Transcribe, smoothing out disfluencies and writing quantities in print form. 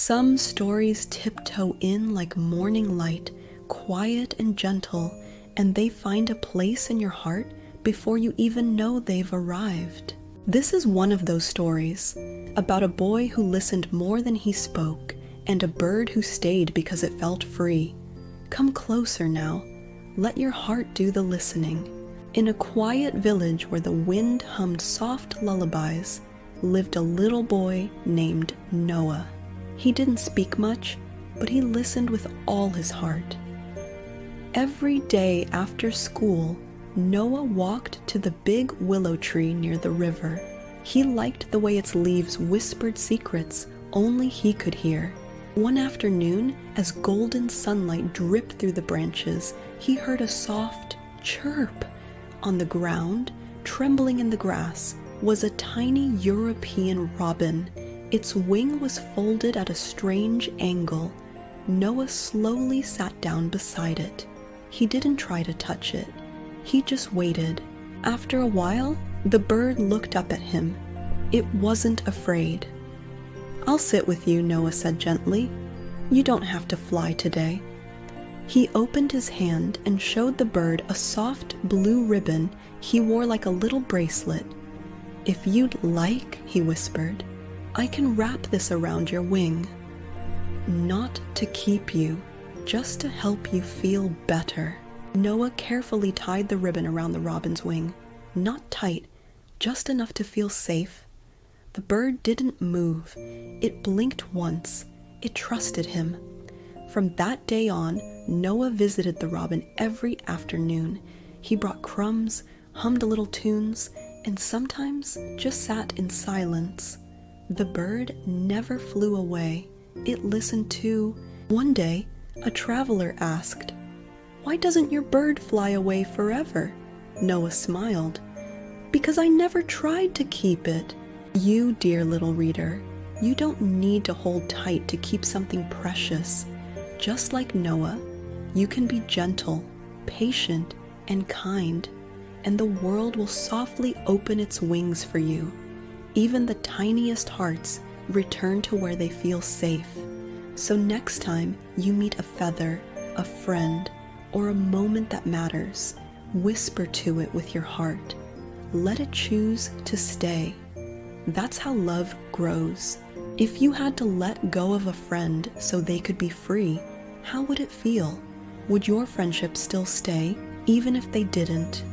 Some stories tiptoe in like morning light, quiet and gentle, and they find a place in your heart before you even know they've arrived. This is one of those stories, about a boy who listened more than he spoke, and a bird who stayed because it felt free. Come closer now. Let your heart do the listening. In a quiet village where the wind hummed soft lullabies, lived a little boy named Noah. He didn't speak much, but he listened with all his heart. Every day after school, Noah walked to the big willow tree near the river. He liked the way its leaves whispered secrets only he could hear. One afternoon, as golden sunlight dripped through the branches, he heard a soft chirp. On the ground, trembling in the grass, was a tiny European robin. Its wing was folded at a strange angle. Noah slowly sat down beside it. He didn't try to touch it. He just waited. After a while, the bird looked up at him. It wasn't afraid. "I'll sit with you," Noah said gently. "You don't have to fly today." He opened his hand and showed the bird a soft blue ribbon he wore like a little bracelet. "If you'd like," he whispered, "I can wrap this around your wing. Not to keep you, just to help you feel better." Noah carefully tied the ribbon around the robin's wing, not tight, just enough to feel safe. The bird didn't move. It blinked once. It trusted him. From that day on, Noah visited the robin every afternoon. He brought crumbs, hummed little tunes, and sometimes just sat in silence. The bird never flew away. It listened too. One day, a traveler asked, "Why doesn't your bird fly away forever?" Noah smiled. "Because I never tried to keep it." You, dear little reader, you don't need to hold tight to keep something precious. Just like Noah, you can be gentle, patient, and kind, and the world will softly open its wings for you. Even the tiniest hearts return to where they feel safe. So next time you meet a feather, a friend, or a moment that matters, whisper to it with your heart. Let it choose to stay. That's how love grows. If you had to let go of a friend so they could be free, how would it feel? Would your friendship still stay, even if they didn't?